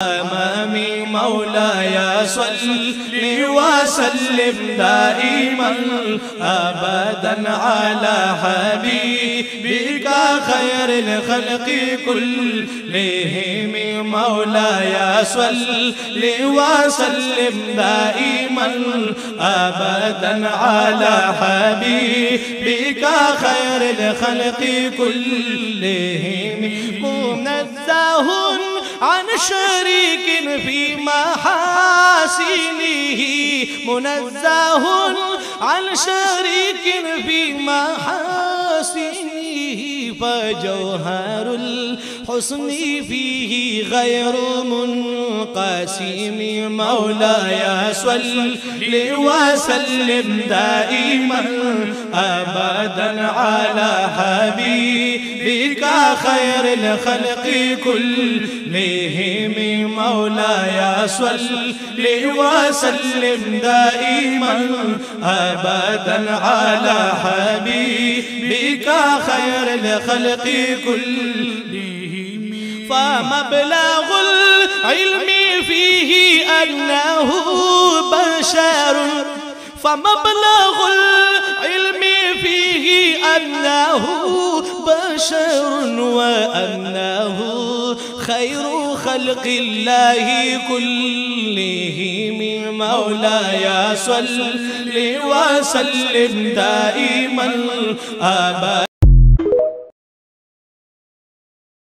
أمامي مولاي صل وسلم دائما أبدا على حبيبك خير الخلق كلهم. مولاي صل وسلم دائما أبدا على حبيبك خير الخلق كلهم. منزه عن شريك في محاسنه، منزه عن شريك في محاسنه، فجوهر الحسن فيه غير منقسم. مولاي صل وسلم دائما أبدا على حبيبك خير الخلق كلهم. مولاي صل وسلم دائما أبدا على حبيبك خير الخلق كلهم. فمبلغ العلم فيه أنه بشر، فمبلغ العلم فيه أنه بشر، وأنه خير خلق الله كلهم. مولاي صل وسلم دائما أبدا